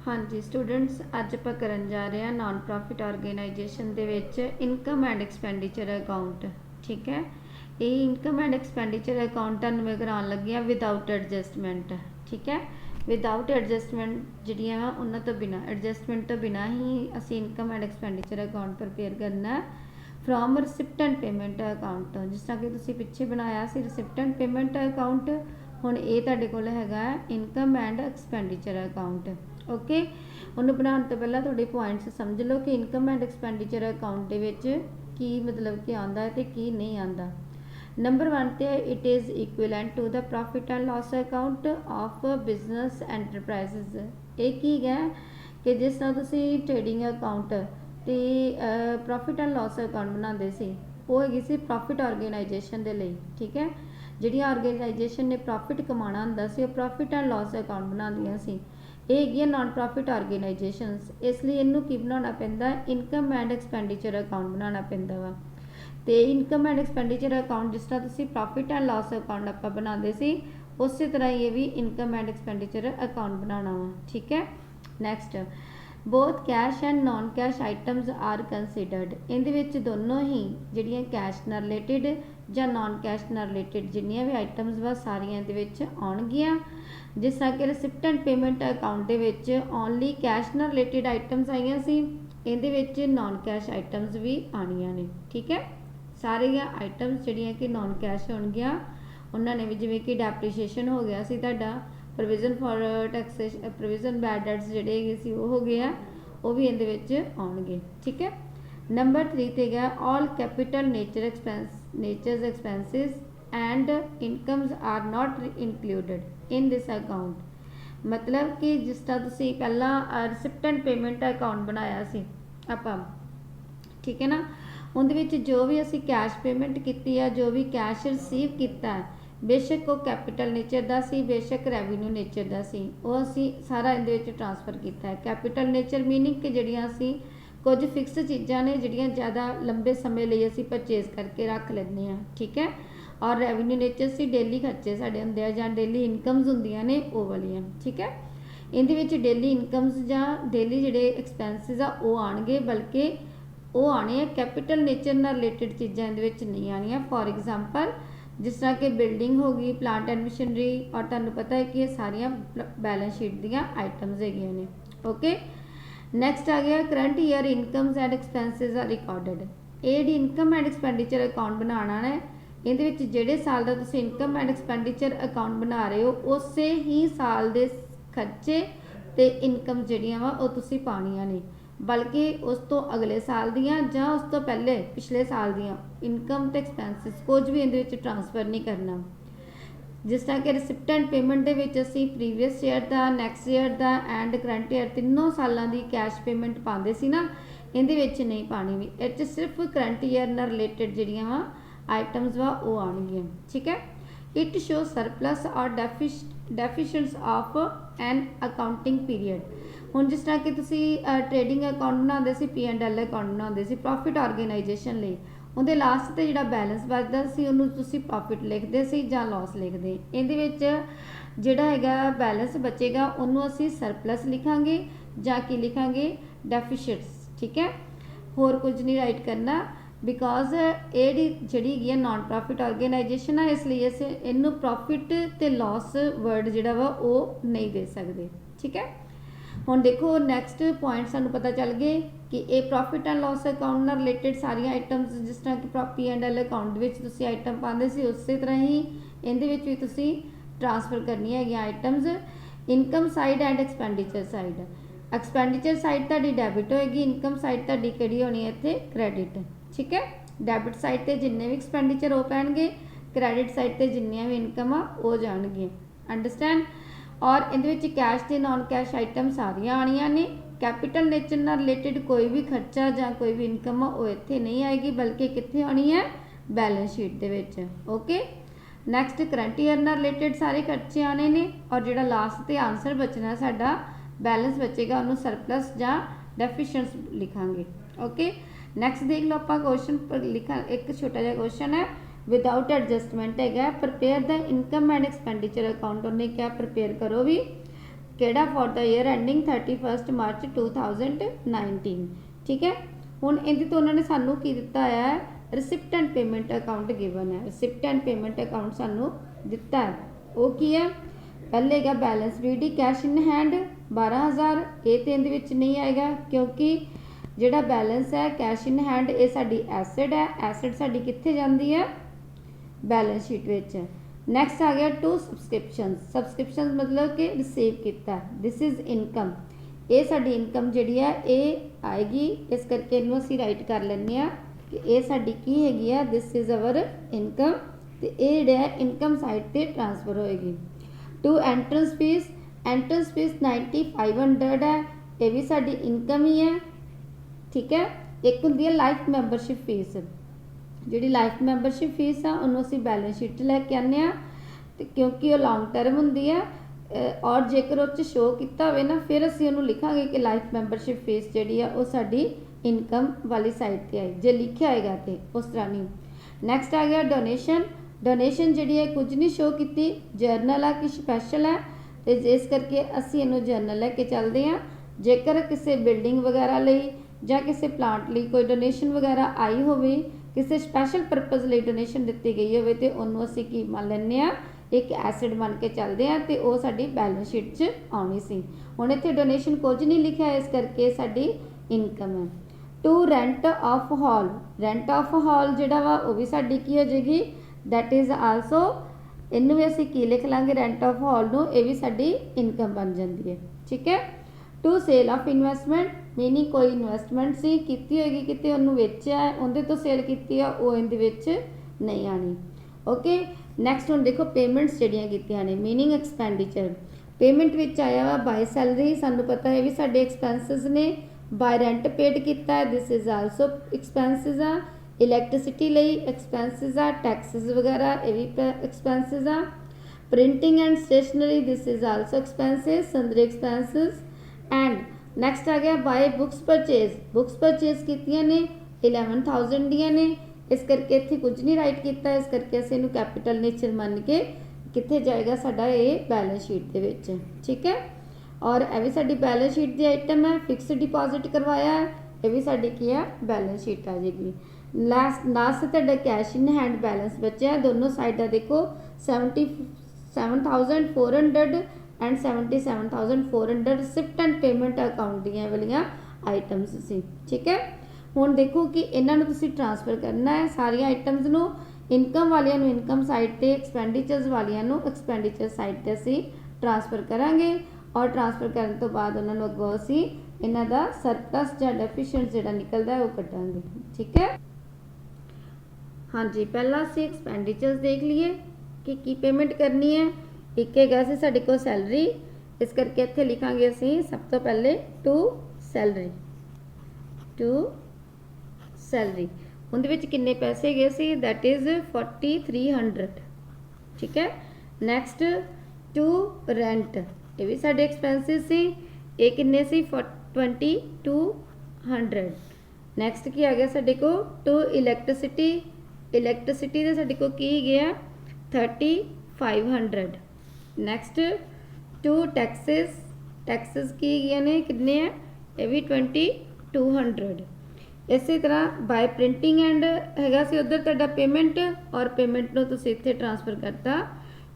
हाँ जी स्टूडेंट्स, अज आप करन जा रहे हैं non profit organisation they which income and expenditure account. ठीक है, ये इनकम एंड एक्सपेंडिचर अकाउंट मैं कराने लगी हाँ विदाउट एडजस्टमेंट। ठीक है, विदाउट एडजस्टमेंट जिहड़ियां उन्हां तो बिना एडजस्टमेंट तो बिना ही असी income and expenditure account prepare करना फ्रॉम रिसिप्टेंट पेमेंट अकाउंट। जिस तरह कि तुसीं पिछे बनाया सी रिसिप्टेंट पेमेंट अकाउंट, हुण ये तुहाडे कोल हैगा income and expenditure account. Okay, उन्होंने बनाने तो पहला थोड़े पॉइंट्स समझ लो कि इनकम एंड एक्सपेंडिचर अकाउंट के विच की मतलब कि आंदा है तो की नहीं आंदा। नंबर 1 ते it is equivalent to the profit and loss account of business enterprises. ये की है कि जिस तरह तुसीं ट्रेडिंग अकाउंट ते प्रॉफिट एंड लॉस अकाउंट बनाते सी, वो हैगी सी प्रॉफिट ऑर्गेनाइजेशन के लिए। ठीक है, जिहड़ी ऑर्गेनाइजेशन ने प्रॉफिट कमाना हुंदा सी, वो प्रॉफिट एंड लॉस अकाउंट बनादियां सी। ये हैगी नॉन प्रॉफिट ऑर्गेनाइजेशनस, इसलिए इनू की बनाना पैंदा इनकम एंड एक्सपेंडिचर अकाउंट बनाना पैंदा वा। तो इनकम एंड एक्सपेंडिचर अकाउंट जिस तरह तुसीं प्रॉफिट एंड लॉस अकाउंट आप बनाते सी, उस तरह ये भी इनकम एंड एक्सपेंडिचर अकाउंट बनाना वा। ठीक है, next both cash and non cash items are considered. इहदे दोनों ही जिहड़ियां कैश नाल रिलेटिड ਜਾਂ नॉन कैश नाल रिलेटिड जिन्नियां भी आइटम्स वा सारियां इहदे विच आउणगियां। जिस तरह कि recipient payment account they which only cash नाल रिलेटिड आइटम्स आईयां सी, इहदे विच नॉन कैश आइटम्स भी आणियां ने। ठीक है, सारियां आइटम्स जिहड़ियां कि नॉन कैश होणगियां उन्हां ने भी जिवें कि डेप्रीशिएशन हो गया सी तुहाडा, provision for taxation provision bad debts जिहड़े हैगे सी वो हो गए, वो भी इहदे विच आउणगे। ठीक है, नंबर 3 ते गया all capital natures expenses and incomes are not included in this account. मतलब कि जिस तरह तुसीं पहला रिसिप्टेंट पेमेंट अकाउंट बनाया सी आपां, ठीक है ना, उहदे विच जो भी असीं कैश पेमेंट कीती है, जो भी कैश रिसीव कीता है, बेशक वो कैपिटल नेचर का सी, बेशक रेवन्यू नेचर का सी, वो असीं सारा इहदे विच ट्रांसफर किया है। कैपिटल नेचर मीनिंग कि जिहड़ियां असीं कुछ फिक्स चीज़ां ने जिहड़ियां ज़्यादा लंबे समय लिए असीं परचेज करके रख लैंदे हां। ठीक है, और रेवन्यू नेचर से डेली खर्चे साडे हुंदे आ जां डेली इनकम्स हुंदियां ने वो वालियां। ठीक है, इहदे विच डेली इनकम्स जां डेली जिहड़े एक्सपेंसिस आ वो आणगे, बल्कि वो आने हैं कैपिटल नेचर नाल रिलेटिड चीज़ां इहदे विच नहीं आनियां। फॉर एग्जाम्पल जिस तरह कि बिल्डिंग होगी, प्लांट एंड मशीनरी, और तुहानूं पता है कि ये सारियां बैलेंस शीट दीयां आइटम्स हैगियां ने। ओके, नैक्सट आ गया current year incomes and expenses are recorded. ये जिहड़ी इनकम एंड एक्सपेंडिचर अकाउंट बनाना है, इहदे विच जिहड़े साल दा तुसीं इनकम एंड एक्सपेंडिचर अकाउंट बना रहे हो, उसे ही साल दे खर्चे ते इनकम जिहड़ियां वा वो तुसीं पाणियां ने, बल्कि उस तो अगले साल दियां जां उस तो पहले पिछले साल दियां इनकम ते एक्सपेंसिस कुछ भी इहदे विच ट्रांसफर नहीं करना। जिस तरह कि रिसिप्टेंट पेमेंट दे विच असीं प्रीवियस ईयर का, नैक्सट ईयर का एंड करंट ईयर तीनों सालों की कैश पेमेंट पाते सी ना, इहदे विच नहीं पानी भी, इह सिर्फ करंट ईयर नाल रिलेटिड जिहड़ियां वा आइटम्स वा वो आउणगियां। ठीक है, इट शो सरप्लस और डेफिशिएंट्स ऑफ एन अकाउंटिंग पीरियड। हुण जिस तरह कि तुसीं ट्रेडिंग अकाउंट बनाते सी, P&L अकाउंट बनाते सी प्रॉफिट ऑर्गेनाइजेशन लई, उहदे लास्ट ते जिहड़ा बैलेंस बचदा सी उहनूं तुसीं प्रॉफिट लिखदे सी जां लॉस लिखदे। इहदे विच जिहड़ा हैगा बैलेंस बचेगा उहनूं असीं सरप्लस लिखांगे जां की लिखांगे डेफिशिएंट्स। ठीक है, होर कुछ नहीं राइट करना, बिकॉज ये जिहड़ी है नॉन प्रॉफिट ऑर्गेनाइजेशन है, इसलिए असीं इहनूं प्रॉफिट ते लॉस वर्ड जिहड़ा वा वो नहीं दे सकते। ठीक है, हुण देखो नैक्सट पॉइंट सानूं पता चल गए कि ये प्रॉफिट एंड लॉस अकाउंट नाल रिलेटिड सारियां आइटम्स, जिस तरह कि P&L अकाउंट विच तुसीं आइटम पाते सी, उस तरह ही इहदे विच भी तुसीं ट्रांसफर करनी है items income side and expenditure side. Expenditure side तुहाडी डेबिट होएगी, इनकम साइड तुहाडी किहड़ी होनी है इत्थे क्रेडिट। ठीक है, डेबिट साइड ते जिन्ने भी एक्सपेंडिचर हो पैणगे, क्रेडिट साइड ते जिन्नियां भी इनकम आ वो जाणगियां। अंडरस्टैंड, और इहदे विच कैश ते नॉन कैश आइटम सारियां आणियां ने। कैपिटल नेचर नाल रिलेटिड कोई भी खर्चा जां कोई भी इनकम वो इत्थे नहीं आएगी, बल्कि कित्थे आनी है बैलेंस शीट दे विच। ओके, नैक्सट करंट ईयर नाल रिलेटिड सारे खर्चे आने ने, और जिहड़ा लास्ट ते आंसर बचना साडा बैलेंस बचेगा उन्होंने सरप्लस जां डेफिशिएंट्स लिखांगे। ओके, नैक्सट देख लो आप क्वेश्चन पर लिखा, एक छोटा जिहा क्वेश्चन है विदाउट एडजस्टमेंट है, prepare the income and expenditure account. उन्हें क्या प्रिपेयर करो भी ਕਿਹੜਾ ਫॉर द ईयर एंडिंग 31 मार्च 2019। ठीक है, हुण इहदे तो उन्होंने सानू की दिता है receipt and payment account given है। रिसिप्ट एंड पेमेंट अकाउंट सानू दिता है, वो की है पहले है balance BD cash in hand 12,000। ये तो इहदे विच नहीं आएगा क्योंकि जिहड़ा बैलेंस है कैश इन हैंड ये साडी एसेट है। एसेट साडी कित्थे जांदी है, बैलेंस शीट विच। नैक्सट आ गया टू सबसक्रिप्शन। सबसक्रिप्शन मतलब कि रिसीव किया, दिस इज़ इनकम। ये साडी इनकम जिहड़ी है ये आएगी, इस करके इनू असीं राइट कर लैंदे आ कि ये साडी की हैगी आ, दिस इज़ अवर इनकम। तो ये जिहड़ा है इनकम साइड ते ट्रांसफर होएगी। To entrance fees, entrance fees 9500 है, ये भी साडी इनकम ही है। ठीक है, एक हुंदी है लाइफ मैंबरशिप फीस। जिहड़ी लाइफ मैंबरशिप फीस आ उन्होंने असीं बैलेंस शीट लैके आने आ, क्योंकि वो लॉन्ग टर्म हुंदी है। और जेकर उस शो किया होवे ना फिर असीं उहनूं लिखांगे कि लाइफ मैंबरशिप फीस जिहड़ी आ वो साडी इनकम वाली साइड ते आई, जे लिखिआ होएगा तो उस तरह नहीं। नैक्सट आ गया डोनेशन। डोनेशन जिहड़ी है कुछ नहीं शो की, जर्नल आ कि स्पैशल है, तो इस करके असीं इहनूं जर्नल लैके चलदे आ। जेकर किसी बिल्डिंग वगैरह लई जां किसी प्लांट लई कोई डोनेशन वगैरह आई होवे, किसी स्पैशल परपज़ लिए डोनेशन दी गई हो तो उन्होंने असीं की मान लैंदे आ, एक एसिड बन के चलते हैं, तो वह साडी बैलेंस शीट च आउणी सी। हुण इत्थे डोनेशन कुछ नहीं लिखा, इस करके साडी इनकम है। To rent of hall, rent of hall जिहड़ा वा वो भी साडी की हो जाएगी, दैट इज़ आल्सो, इनू भी असीं की लिख लांगे रेंट ऑफ हॉल नूं, ये भी साडी इनकम बन जाती है। ठीक है, to sale of investment, meaning कोई इन्वेस्टमेंट सी कीती होएगी किते उन्होंने वेचिया है, उहदे तो सेल कीती है, वो इहदे विच नहीं आनी। ओके, नैक्सट हुण देखो पेमेंट्स जिहड़ियां कीतियां ने, मीनिंग एक्सपेंडिचर। पेमेंट विच आया वा बाय सैलरी, सानू पता है भी साडे एक्सपेंसिस ने। बाय रेंट पेड किया है, दिस इज़ आल्सो एक्सपेंसिस आ। इलैक्ट्रिसिटी लई एक्सपेंसिस आ, टैक्सिस वगैरह ये भी एक्सपेंसिस आ। Printing and stationery, this is also expenses, sundry expenses. And next आ गया by books purchase. Books purchase कीतियां ने 11,000 दियां ने, इस करके इत्थे कुछ नहीं राइट किया, इस करके असीं इहनूं कैपिटल नेचर मान के कित्थे जाएगा साडा ये बैलेंस शीट दे विच। ठीक है, और यह भी साडी बैलेंस शीट दी आइटम है। फिक्स डिपॉजिट करवाया है, ये भी साडी की है बैलेंस शीट आ जाएगी। लास्ट तुहाडा कैश इन हैंड बैलेंस बचा, दोनों साइडा देखो 77,400 and 77,400 receipt and payment account दियां वालियां आइटम्स सी। ठीक है, हुण देखो कि इन्हां नूं तुसीं ट्रांसफर करना है सारियां आइटम्स नूं, इनकम वालियां नूं इनकम साइड ते, एक्सपेंडिचर्स वालियां नूं एक्सपेंडिचर साइड ते असीं ट्रांसफर करांगे। और ट्रांसफर करने तो बाद उन्हां नूं अगों असीं इन्हां दा सरप्लस जां डेफिशिएंट जिहड़ा निकलदा है वो कड्डांगे। ठीक है, हाँ जी, पहला असीं एक्सपेंडिचर्स देख लीए कि की पेमेंट करनी है। एक है सी साडे कोल सैलरी, इस करके इत्थे लिखांगे असीं सब तो पहले टू सैलरी। टू सैलरी उहदे विच किन्ने पैसे गए सी, दैट इज़ 4300। ठीक है, नैक्सट टू रेंट, ये भी साडे एक्सपेंसिस सी, ये किन्ने सी 2200। नैक्सट की आ गया साडे को टू इलैक्ट्रिसिटी, इलैक्ट्रिसिटी दे साडे को की गया 3500। नैक्सट टू टैक्सिस, टैक्सिस की गए ने कितने हैं, ये भी 2200। इसी तरह बाय प्रिंटिंग एंड हैगा सी उधर तुहाडा पेमेंट, और पेमेंट नूं तुसीं इत्थे ट्रांसफर करता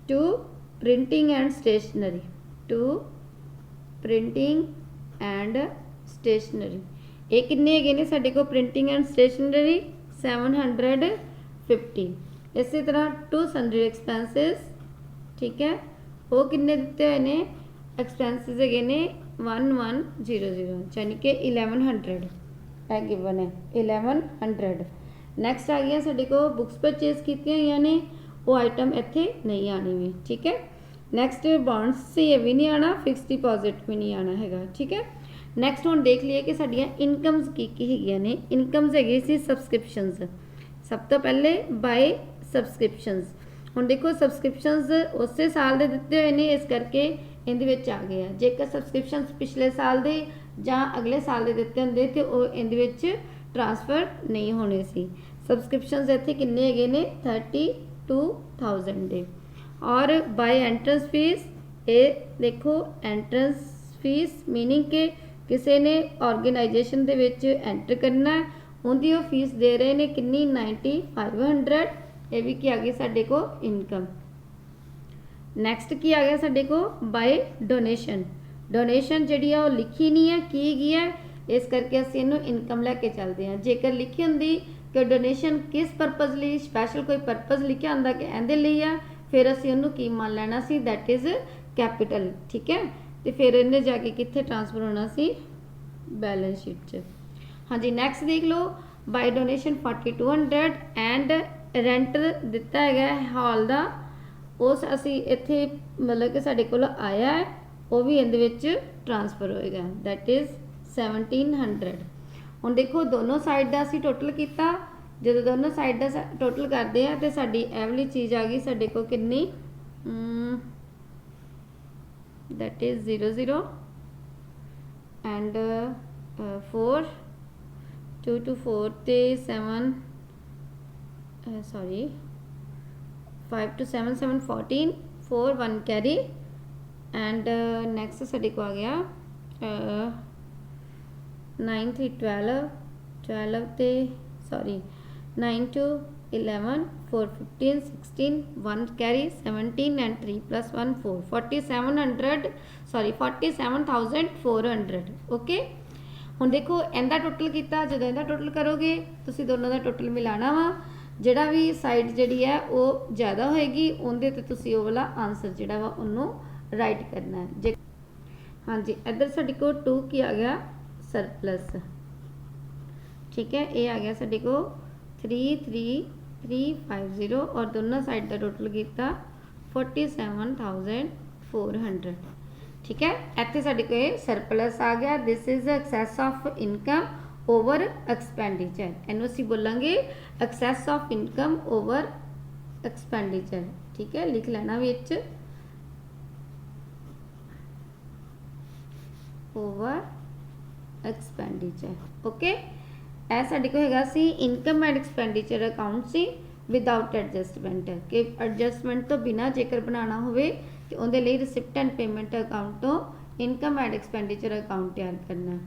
to printing and stationery. To printing and stationery, ये किन्ने हैगे ने साडे को प्रिंटिंग एंड स्टेशनरी 750। इसी तरह टू सन्ड्री एक्सपेंसिस, ठीक है, वो किन्ने दिते हुए ने एक्सपेंसिस है ने 1100, यानी कि 1100 गिवन है 1100। नैक्सट आ गया साडे को बुक्स परचेज कीतियां हुई ने, वो आइटम इत्थे नहीं आनी भी। ठीक है, नैक्सट बॉन्ड्स से ये भी नहीं आना, फिक्स डिपॉजिट भी नहीं आना हैगा। ठीक है, नैक्सट हुण देख लीए कि साडियां इनकम्स की हैगियां ने। इनकम्स हैगी सी सबसक्रिप्शनस, सब तो पहले बाय सबसक्रिप्शनस। हुण देखो सबसक्रिप्शनस उस साल दे दिते हुए ने, इस करके इहदे विच आ गया। जेकर सबसक्रिप्शनस पिछले साल दे जां अगले साल दे दिते हुंदे ते ओह इहदे विच ट्रांसफर नहीं होने सी। सबसक्रिप्शनस इत्थे किन्ने हैगे ने 32,000 दे। और बाय एंट्रेंस फीस ये देखो एंट्रेंस फीस मीनिंग के किसी ने ऑर्गेनाइजेशन दे विच एंटर करना है, उनकी वो फीस दे रहे ने कितनी 9500। ये भी की आ गई साडे को इनकम। नैक्सट की आ गया साडे को बाय डोनेशन। डोनेशन जिहड़ी आ वो लिखी नहीं है की गई है, इस करके असीं इहनूं इनकम लैके चलते हैं। जेकर लिखी हुंदी कि डोनेशन किस परपज़ लई, स्पैशल कोई परपज़ लिखिया हुंदा कि इहदे लई आ, फिर असीं उहनूं की मान लेना सी, दैट इज़ कैपिटल। ठीक है, तो फिर इन्हें जाके कित्थे ट्रांसफर होना सी, बैलेंस शीट च। हाँ जी, नैक्सट देख लो बाय डोनेशन 4200 एंड रेंट दिता है हॉल का, उस असी इत्थे मतलब कि साडे कोल आया है, वो भी इहदे विच ट्रांसफर होएगा, दैट इज़ 1700। हुण देखो दोनों साइड का असी टोटल किया, जो दोनों साइड का टोटल करते हैं तो साडी एह वाली चीज़ आ गई साडे कोल कितनी, दैट इज़ 00 एंड 4 2 to 4 ते 7 sorry 5 to 7 7 14 4 1 carry and next साडे को आ गया 9 3 12 12 ते sorry 9 to 11 4 15 16 1 carry 17 and 3 plus 1 4 4700 sorry 47,400। Okay, हुण देखो इहदा टोटल किया, जो इहदा टोटल करोगे तुसी दोनों का टोटल मिलाना वा, जिहड़ा भी साइड जिहड़ी है वो ज़्यादा होएगी उहदे ते तुसी वो वाला आंसर जिहड़ा वा उहनूं राइट करना है। जे हाँ जी, इधर साडे को 2 की आ गया सरप्लस। ठीक है, ये आ गया साडे को 33350 और दोनों साइड का टोटल किया 47,400। ठीक है, इत्थे साडे को सरप्लस आ गया। This is excess of income over expenditure, इनू असीं बोलांगे excess of income over expenditure. ठीक है, लिख लेना विच ओवर एक्सपेंडिचर। ओके, यह साडे को हैगा सी इनकम एंड एक्सपेंडिचर अकाउंट सी विदाउट एडजस्टमेंट, कि एडजस्टमेंट तो बिना जेकर बनाना होवे तो उहदे लई रिसिप्ट एंड पेमेंट अकाउंट तो इनकम एंड एक्सपेंडिचर अकाउंट तैयार करना।